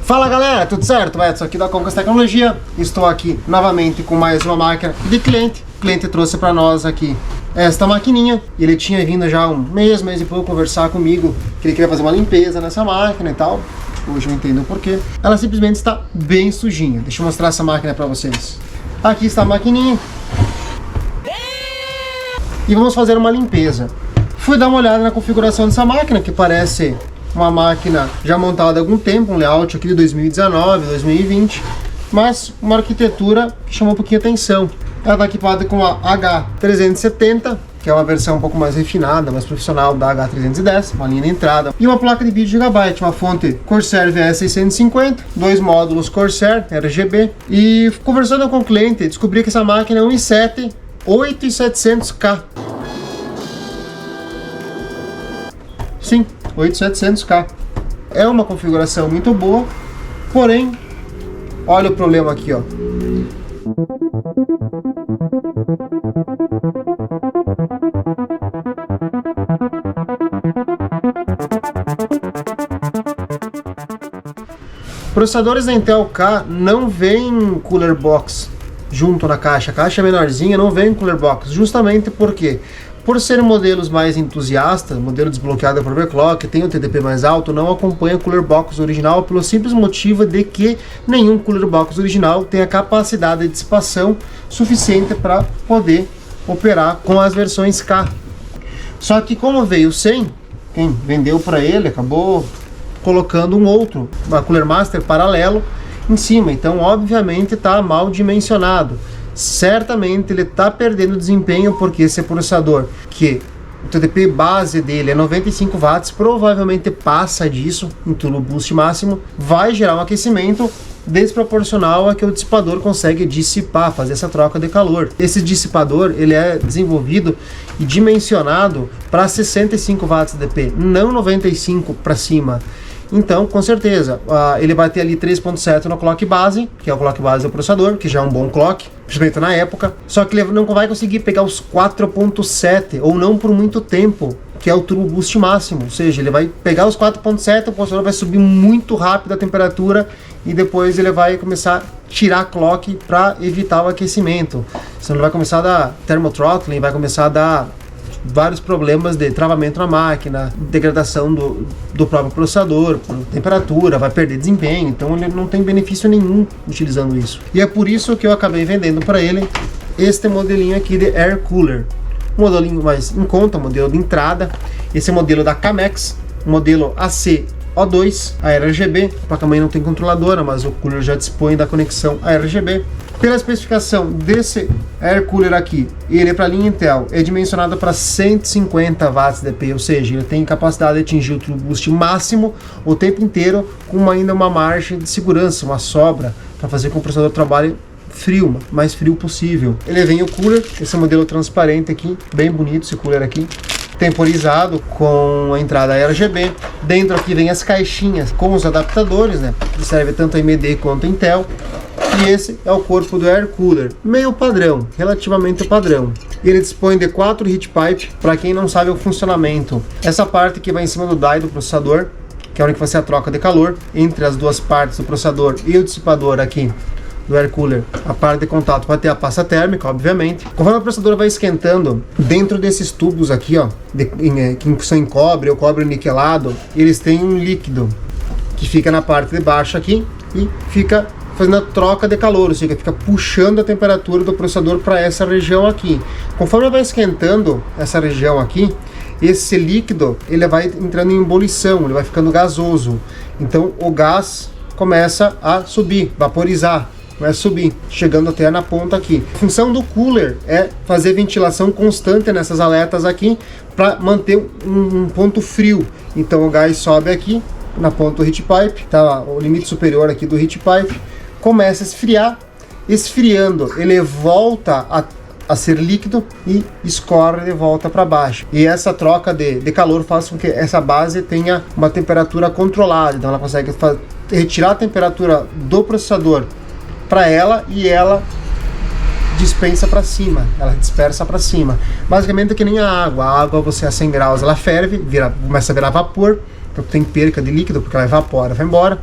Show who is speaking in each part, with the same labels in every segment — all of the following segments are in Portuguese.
Speaker 1: Fala galera, tudo certo? Edson aqui da Concas Tecnologia. Estou aqui novamente com mais uma máquina de cliente. O cliente trouxe para nós aqui esta maquininha. Ele tinha vindo já um mês e pouco conversar comigo que ele queria fazer uma limpeza nessa máquina e tal. Hoje eu entendo o porquê. Ela simplesmente está bem sujinha. Deixa eu mostrar essa máquina para vocês. Aqui está a maquininha. E vamos fazer uma limpeza. Fui dar uma olhada na configuração dessa máquina, que parece uma máquina já montada há algum tempo, um layout aqui de 2019, 2020, mas uma arquitetura que chamou um pouquinho a atenção. Ela está equipada com a H370, que é uma versão um pouco mais refinada, mais profissional da H310, uma linha de entrada, e uma placa de vídeo Gigabyte, uma fonte Corsair VS650, dois módulos Corsair RGB, e conversando com o cliente, descobri que essa máquina é um i7 8700K. Sim, 8700K. É uma configuração muito boa, porém, olha o problema aqui, ó. Processadores da Intel K não vem cooler box junto na caixa. A caixa é menorzinha, não vem cooler box, justamente porque por ser modelos mais entusiastas, modelo desbloqueado por overclock, tem o TDP mais alto, não acompanha o cooler box original pelo simples motivo de que nenhum cooler box original tem a capacidade de dissipação suficiente para poder operar com as versões K. Só que como veio sem, quem vendeu para ele acabou colocando um outro, uma Cooler Master paralelo em cima, então obviamente está mal dimensionado. Certamente ele está perdendo desempenho porque esse processador, que o TDP base dele é 95 watts, provavelmente passa disso em turbo boost máximo, vai gerar um aquecimento desproporcional a que o dissipador consegue dissipar, fazer essa troca de calor. Esse dissipador ele é desenvolvido e dimensionado para 65 watts TDP, não 95 para cima. Então, com certeza, ele vai ter ali 3.7 no clock base, que é o clock base do processador, que já é um bom clock, principalmente na época. Só que ele não vai conseguir pegar os 4.7, ou não por muito tempo, que é o turbo boost máximo. Ou seja, ele vai pegar os 4.7, o processador vai subir muito rápido a temperatura e depois ele vai começar a tirar clock para evitar o aquecimento. Senão ele vai começar a dar thermothrottling, vai começar a dar vários problemas de travamento na máquina, degradação do próprio processador, por temperatura, vai perder desempenho, então ele não tem benefício nenhum utilizando isso. E é por isso que eu acabei vendendo para ele este modelinho aqui de Air Cooler, um modelinho mais em conta, modelo de entrada. Esse modelo da Chemex, modelo AC-O2, a RGB, a placa-mãe não tem controladora, mas o cooler já dispõe da conexão a RGB. Pela especificação desse Air Cooler aqui, ele para a linha Intel é dimensionado para 150 watts DP, ou seja, ele tem capacidade de atingir o turbo boost máximo o tempo inteiro, com ainda uma margem de segurança, uma sobra, para fazer com que o processador trabalhe frio, mais frio possível. Ele vem o cooler, esse modelo transparente aqui, bem bonito esse cooler aqui, temporizado com a entrada RGB. Dentro aqui vem as caixinhas com os adaptadores, né, que serve tanto a AMD quanto a Intel. E esse é o corpo do Air Cooler, meio padrão, relativamente padrão. Ele dispõe de 4 heat pipe, para quem não sabe o funcionamento. Essa parte que vai em cima do die do processador, que é onde vai ser a troca de calor entre as duas partes do processador e o dissipador aqui do Air Cooler. A parte de contato vai ter a pasta térmica, obviamente. Conforme o processador vai esquentando, dentro desses tubos aqui, ó, que são em cobre ou cobre niquelado, eles têm um líquido que fica na parte de baixo aqui e fica fazendo a troca de calor, ou seja, fica puxando a temperatura do processador para essa região aqui. Conforme vai esquentando essa região aqui, esse líquido ele vai entrando em ebulição, ele vai ficando gasoso. Então o gás começa a subir, vaporizar, vai subir, chegando até na ponta aqui. A função do cooler é fazer ventilação constante nessas aletas aqui para manter um ponto frio. Então o gás sobe aqui na ponta do heat pipe, tá o limite superior aqui do heat pipe, começa a esfriar, esfriando ele volta a ser líquido e escorre de volta para baixo. E essa troca de calor faz com que essa base tenha uma temperatura controlada, então ela consegue retirar a temperatura do processador para ela e ela dispensa para cima, ela dispersa para cima. Basicamente é que nem a água você a 100 graus ela ferve, começa a virar vapor, então tem perca de líquido porque ela evapora, vai embora.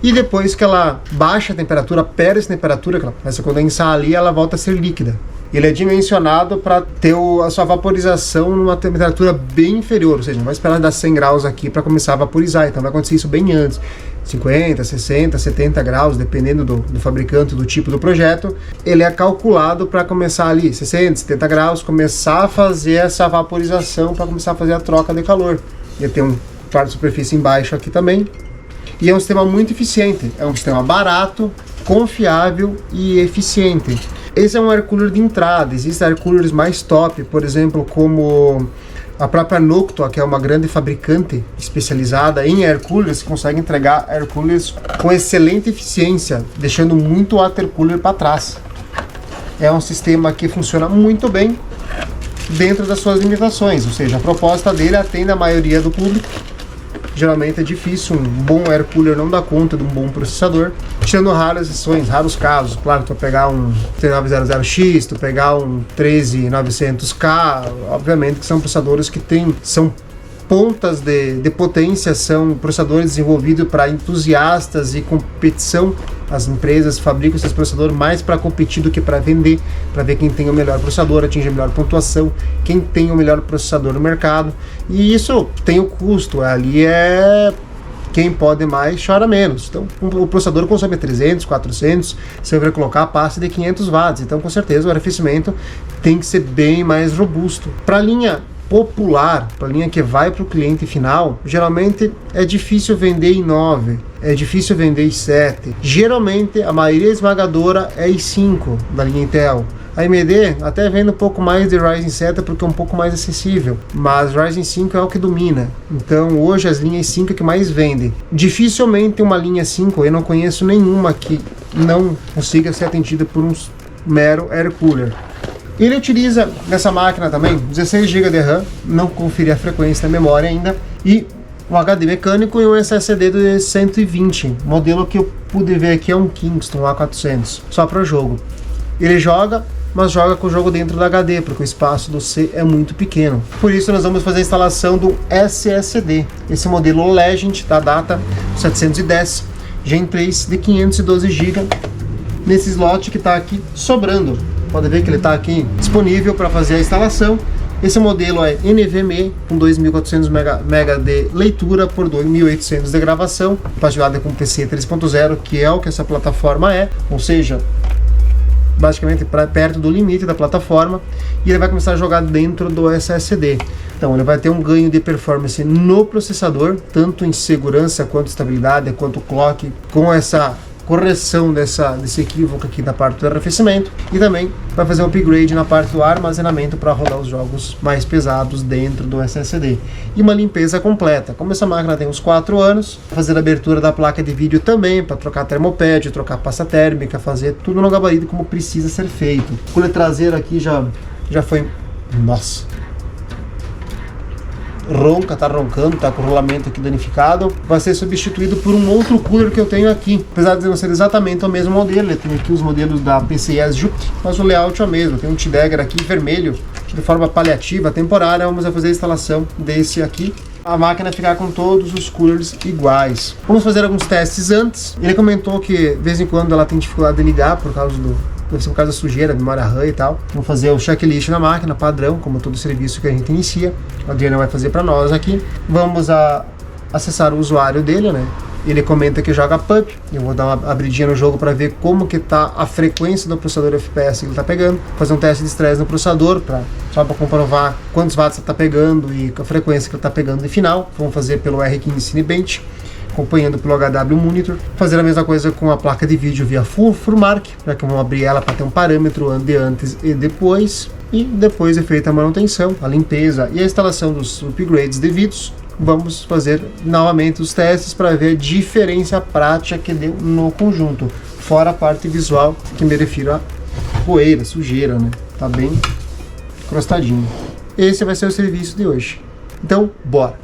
Speaker 1: e depois que ela baixa a temperatura, perde essa temperatura, que ela começa a condensar ali, ela volta a ser líquida. Ele é dimensionado para ter a sua vaporização numa temperatura bem inferior, ou seja, não vai esperar dar 100 graus aqui para começar a vaporizar, então vai acontecer isso bem antes. 50, 60, 70 graus, dependendo do fabricante, do tipo do projeto, ele é calculado para começar ali 60, 70 graus, começar a fazer essa vaporização, para começar a fazer a troca de calor. Ele tem um par de superfície embaixo aqui também, e é um sistema muito eficiente, é um sistema barato, confiável e eficiente. Esse é um air cooler de entrada. Existem air coolers mais top, por exemplo, como a própria Noctua, que é uma grande fabricante especializada em air coolers, consegue entregar air coolers com excelente eficiência, deixando muito water cooler para trás. É um sistema que funciona muito bem dentro das suas limitações, ou seja, a proposta dele atende a maioria do público. Geralmente é difícil, um bom air cooler não dá conta de um bom processador, tirando raras exceções, raros casos. Claro, tu pegar um 3900X, tu pegar um 13900K, obviamente que são processadores que são pontas de potência, são processadores desenvolvidos para entusiastas e competição. As empresas fabricam esses processadores mais para competir do que para vender, para ver quem tem o melhor processador, atinge a melhor pontuação, quem tem o melhor processador no mercado. E isso tem o custo, ali é quem pode mais chora menos. Então o processador consome 300, 400, se você colocar a pasta de 500 watts, então com certeza o arrefecimento tem que ser bem mais robusto. Para a linha popular, para a linha que vai para o cliente final, geralmente é difícil vender em 9, é difícil vender em 7. Geralmente a maioria esmagadora é i5 da linha Intel. A AMD até vende um pouco mais de Ryzen 7 porque é um pouco mais acessível, mas Ryzen 5 é o que domina. Então hoje as linhas 5 é que mais vendem. Dificilmente uma linha 5, eu não conheço nenhuma que não consiga ser atendida por um mero air cooler. Ele utiliza nessa máquina também 16 GB de RAM, não conferi a frequência da memória ainda, e um HD mecânico e um SSD de 120. O modelo que eu pude ver aqui é um Kingston A400, só para o jogo. Ele joga, mas joga com o jogo dentro do HD, porque o espaço do C é muito pequeno. Por isso nós vamos fazer a instalação do SSD. Esse modelo Legend da data 710 Gen 3 de 512 GB, nesse slot que está aqui sobrando. Pode ver que ele está aqui disponível para fazer a instalação. Esse modelo é NVMe com 2400 MB de leitura por 2800 de gravação, compatibilidade com PC 3.0, que é o que essa plataforma é, ou seja, basicamente perto do limite da plataforma, e ele vai começar a jogar dentro do SSD. Então ele vai ter um ganho de performance no processador, tanto em segurança quanto estabilidade, quanto clock, com essa correção desse equívoco aqui na parte do arrefecimento, e também vai fazer um upgrade na parte do armazenamento para rodar os jogos mais pesados dentro do SSD. E uma limpeza completa. Como essa máquina tem uns 4 anos, fazer a abertura da placa de vídeo também, para trocar termopad, trocar pasta térmica, fazer tudo no gabarito como precisa ser feito. O cooler traseiro aqui já foi... Nossa! Tá roncando, tá com o rolamento aqui danificado, vai ser substituído por um outro cooler que eu tenho aqui, apesar de não ser exatamente o mesmo modelo. Eu tenho aqui os modelos da PCS Juke, mas o layout é o mesmo. Tem um T-Dagger aqui vermelho, de forma paliativa, temporária. Vamos fazer a instalação desse aqui, a máquina ficar com todos os coolers iguais. Vamos fazer alguns testes antes. Ele comentou que de vez em quando ela tem dificuldade de ligar por causa da sujeira, memória RAM e tal. Vamos fazer o checklist na máquina, padrão, como todo serviço que a gente inicia. A Adriana vai fazer para nós aqui. Vamos acessar o usuário dele, né? Ele comenta que joga PUBG. Eu vou dar uma abridinha no jogo para ver como que tá a frequência do processador FPS que ele tá pegando. Fazer um teste de estresse no processador, só para comprovar quantos watts ele tá pegando e a frequência que ele tá pegando no final. Vamos fazer pelo R15 Cinebench, acompanhando pelo HW Monitor. Fazer a mesma coisa com a placa de vídeo via FurMark, já que vamos abrir ela para ter um parâmetro de antes e depois. E depois é feita a manutenção, a limpeza e a instalação dos upgrades devidos. Vamos fazer novamente os testes para ver a diferença prática que deu no conjunto, fora a parte visual, que me refiro a poeira, sujeira, né? Tá bem crostadinho. Esse vai ser o serviço de hoje. Então, bora!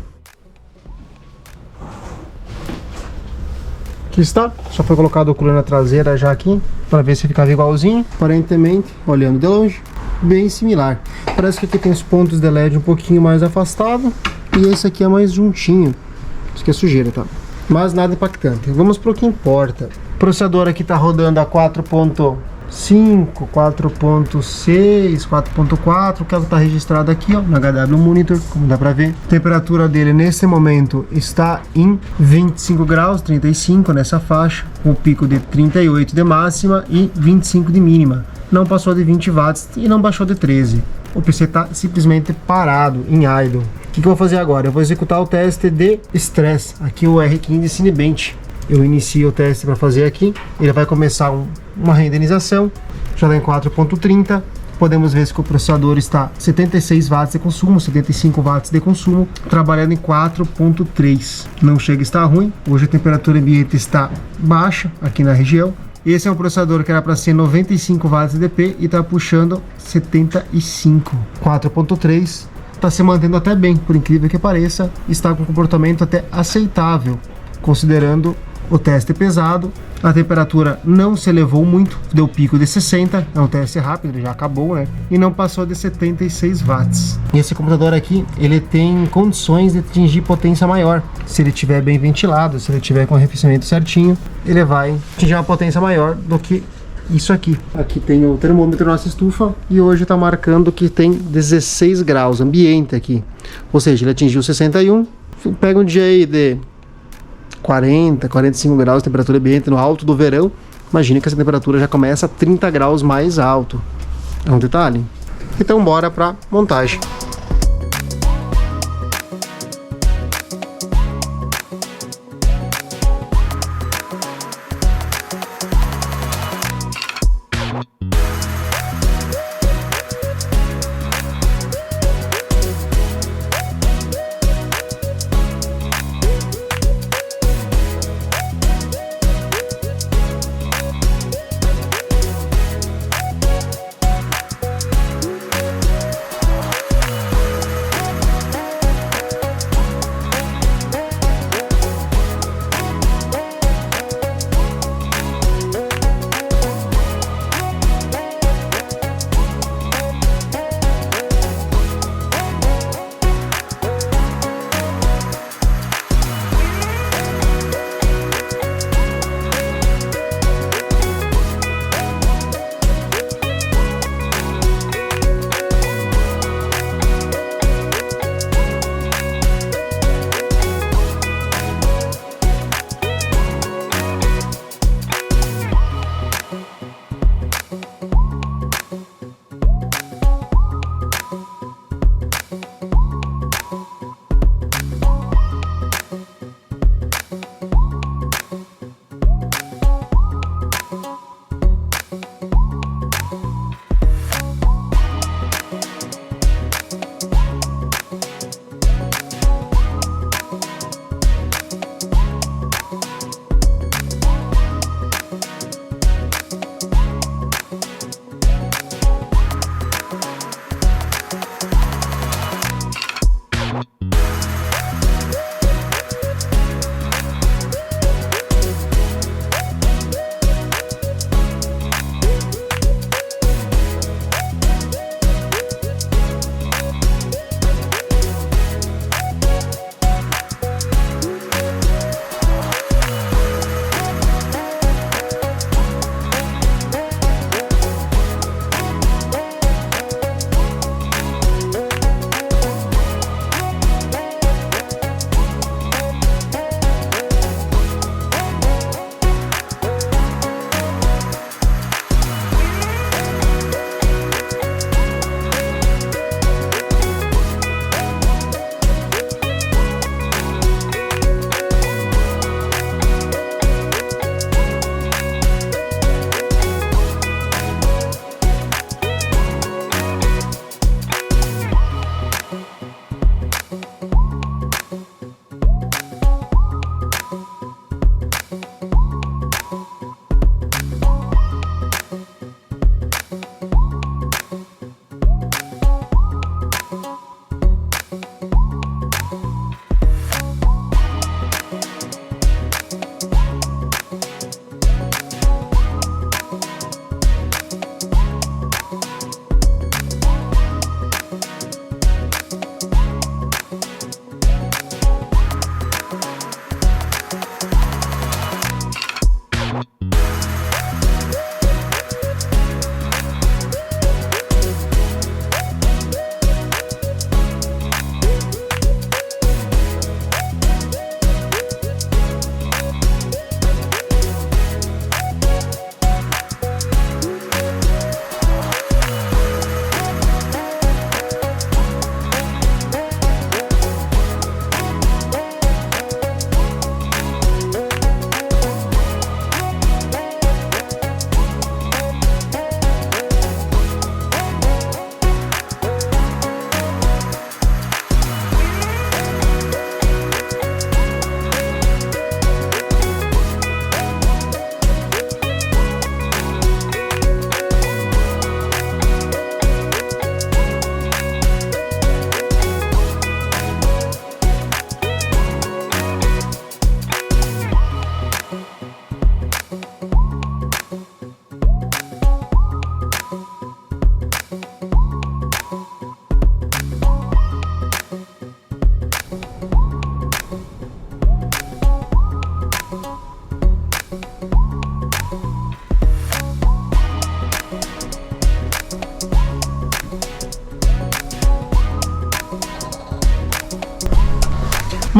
Speaker 1: Aqui está, só foi colocado o cooler na traseira já aqui, para ver se ficava igualzinho. Aparentemente, olhando de longe, bem similar. Parece que aqui tem os pontos de LED um pouquinho mais afastado, e esse aqui é mais juntinho. Isso aqui é sujeira, tá? mas nada impactante. Vamos para o que importa. O processador aqui está rodando a 4.5, 4.6, 4.4, que é o que está registrado aqui, ó, no HW Monitor, como dá para ver. A temperatura dele nesse momento está em 25 graus, 35 nessa faixa, com o pico de 38 de máxima e 25 de mínima. Não passou de 20 watts e não baixou de 13. O PC está simplesmente parado, em idle. O que eu vou fazer agora? Eu vou executar o teste de stress, aqui o R15 Cinebench. Eu inicio o teste para fazer aqui, ele vai começar uma renderização, já está em 4.30, podemos ver que o processador está 76 watts de consumo, 75 watts de consumo, trabalhando em 4.3, não chega a estar ruim. Hoje a temperatura ambiente está baixa aqui na região. Esse é um processador que era para ser 95 watts de DP e está puxando 75, 4.3, está se mantendo até bem, por incrível que pareça, está com um comportamento até aceitável, considerando o teste pesado. A temperatura não se elevou muito, deu pico de 60, é um teste rápido, já acabou, né? E não passou de 76 watts. E esse computador aqui, ele tem condições de atingir potência maior. Se ele estiver bem ventilado, se ele tiver com arrefecimento certinho, ele vai atingir uma potência maior do que isso aqui. Aqui tem o termômetro da nossa estufa e hoje está marcando que tem 16 graus ambiente aqui. Ou seja, ele atingiu 61, pega um dia aí de 40, 45 graus de temperatura ambiente no alto do verão, imagina que essa temperatura já começa a 30 graus mais alto. É um detalhe. Então bora para montagem.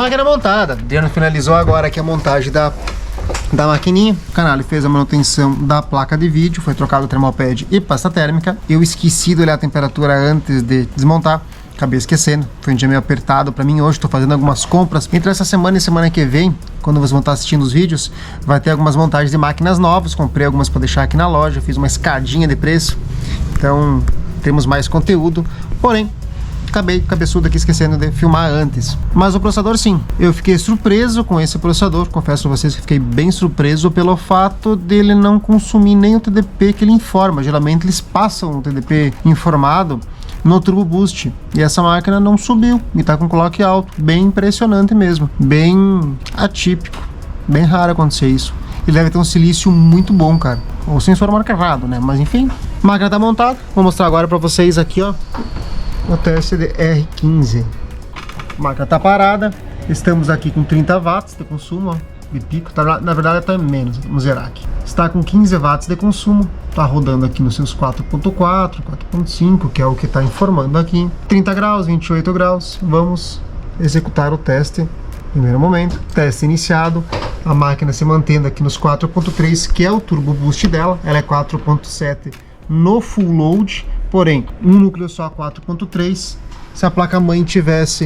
Speaker 1: Máquina montada. Adriano finalizou agora aqui a montagem da maquininha. O canal fez a manutenção da placa de vídeo, foi trocado o thermalpad e pasta térmica. Eu esqueci de olhar a temperatura antes de desmontar, acabei esquecendo. Foi um dia meio apertado para mim hoje, estou fazendo algumas compras. Entre essa semana e semana que vem, quando vocês vão estar assistindo os vídeos, vai ter algumas montagens de máquinas novas. Comprei algumas para deixar aqui na loja, fiz uma escadinha de preço. Então temos mais conteúdo, porém acabei cabeçudo aqui esquecendo de filmar antes. Mas o processador, sim, eu fiquei surpreso com esse processador. Confesso a vocês que fiquei bem surpreso pelo fato dele não consumir nem o TDP que ele informa. Geralmente eles passam o TDP informado no Turbo Boost, e essa máquina não subiu e tá com clock alto. Bem impressionante mesmo, bem atípico, bem raro acontecer isso. Ele deve ter um silício muito bom, cara. O sensor marca errado, né? Mas enfim, a máquina tá montada. Vou mostrar agora pra vocês aqui, ó, o teste de R15. A máquina tá parada. Estamos aqui com 30 watts de consumo, ó, de pico. Tá, na verdade tá menos, vamos zerar aqui. Está com 15 watts de consumo. Tá rodando aqui nos seus 4.4, 4.5, que é o que tá informando aqui. 30 graus, 28 graus. Vamos executar o teste. Primeiro momento, teste iniciado. A máquina se mantendo aqui nos 4.3, que é o Turbo Boost dela. Ela é 4.7 no full load, porém um núcleo só 4.3. Se a placa mãe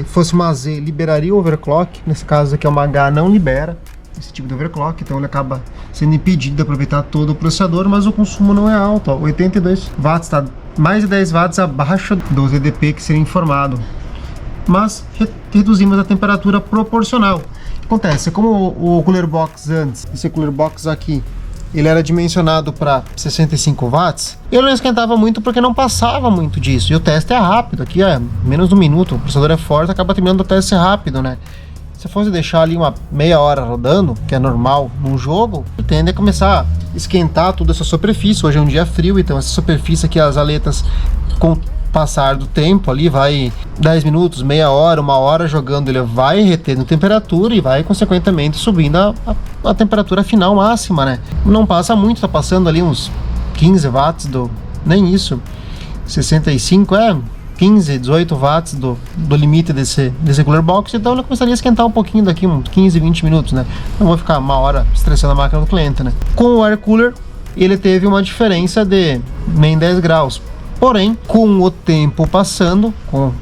Speaker 1: fosse uma Z, liberaria o overclock. Nesse caso aqui é uma H, não libera esse tipo de overclock, então ele acaba sendo impedido de aproveitar todo o processador. Mas o consumo não é alto, ó, 82 watts, tá mais de 10 watts abaixo do ZDP que seria informado. Mas reduzimos a temperatura proporcional. Acontece, como o cooler box antes, esse cooler box aqui, ele era dimensionado para 65 watts, eu não esquentava muito porque não passava muito disso. E o teste é rápido, aqui é menos de um minuto, o processador é forte, acaba terminando o teste rápido, né? Se fosse deixar ali uma meia hora rodando, que é normal num jogo, tende a começar a esquentar toda essa superfície. Hoje é um dia frio, então essa superfície aqui, as aletas, com o passar do tempo ali, vai 10 minutos, meia hora, uma hora jogando, ele vai retendo temperatura e vai consequentemente subindo a temperatura final máxima, né? Não passa muito, tá passando ali uns 15 watts nem isso, 65 15, 18 watts do limite desse cooler box. Então ele começaria a esquentar um pouquinho daqui, uns 15, 20 minutos, né? Não vou ficar uma hora estressando a máquina do cliente, né? Com o air cooler, ele teve uma diferença de nem 10 graus. Porém, com o tempo passando,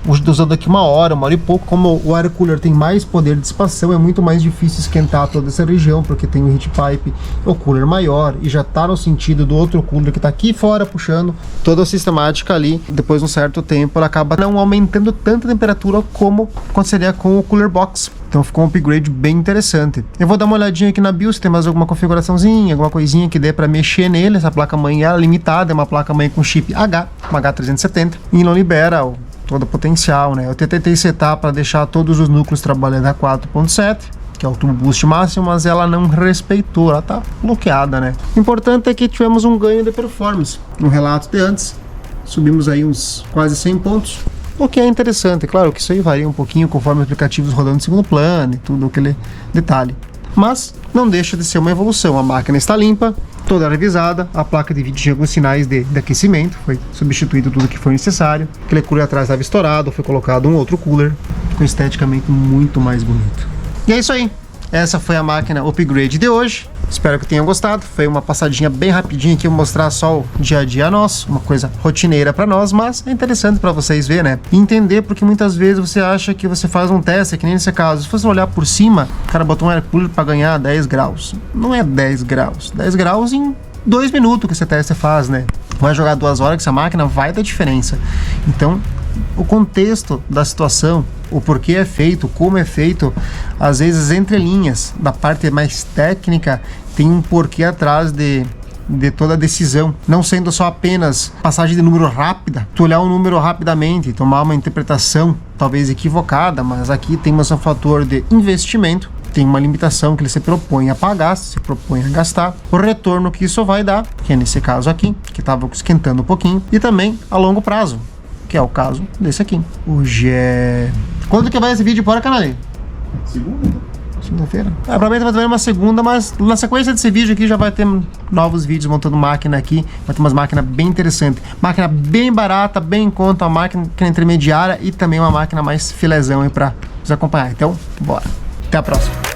Speaker 1: usando aqui uma hora e pouco, como o air cooler tem mais poder de dissipação, é muito mais difícil esquentar toda essa região, porque tem o heat pipe, o cooler maior, e já está no sentido do outro cooler que está aqui fora puxando toda a sistemática ali. Depois de um certo tempo, ela acaba não aumentando tanta temperatura como aconteceria com o cooler box. Então ficou um upgrade bem interessante. Eu vou dar uma olhadinha aqui na BIOS se tem mais alguma configuraçãozinha, alguma coisinha que dê para mexer nele. Essa placa-mãe é limitada, é uma placa-mãe com chip H, uma H370, e não libera todo o potencial, né? Eu tentei setar para deixar todos os núcleos trabalhando a 4.7, que é o Turbo Boost máximo, mas ela não respeitou, ela tá bloqueada, né? O importante é que tivemos um ganho de performance. No relato de antes, subimos aí uns quase 100 pontos. O que é interessante, claro que isso aí varia um pouquinho conforme os aplicativos rodando em segundo plano e tudo aquele detalhe. Mas não deixa de ser uma evolução. A máquina está limpa, toda revisada, a placa de vídeo tinha alguns sinais de aquecimento, foi substituído tudo que foi necessário. Aquele cooler atrás estava estourado, foi colocado um outro cooler, ficou esteticamente muito mais bonito. E é isso aí. Essa foi a máquina upgrade de hoje. Espero que tenham gostado. Foi uma passadinha bem rapidinha aqui, vou mostrar só o dia a dia nosso, uma coisa rotineira para nós, mas é interessante para vocês ver, né? E entender, porque muitas vezes você acha que você faz um teste, que nem nesse caso, se você olhar por cima, o cara botou um air cooler para ganhar 10 graus. Não é 10 graus. 10 graus em 2 minutos que esse teste faz, né? Vai jogar 2 horas que essa máquina vai dar diferença. Então, o contexto da situação, o porquê é feito, como é feito, às vezes entre linhas, da parte mais técnica, tem um porquê atrás de toda a decisão, não sendo só apenas passagem de número rápida, tu olhar um número rapidamente, tomar uma interpretação talvez equivocada, mas aqui temos um fator de investimento, tem uma limitação que ele se propõe a pagar, se propõe a gastar, o retorno que isso vai dar, que é nesse caso aqui, que estava esquentando um pouquinho, e também a longo prazo, que é o caso desse aqui. Hoje é... Quando que vai esse vídeo para o canal? Segunda-feira. Provavelmente vai ter uma segunda, mas na sequência desse vídeo aqui já vai ter novos vídeos montando máquina aqui. Vai ter umas máquinas bem interessantes. Máquina bem barata, bem em conta, uma máquina intermediária e também uma máquina mais filezão aí para nos acompanhar. Então, bora! Até a próxima.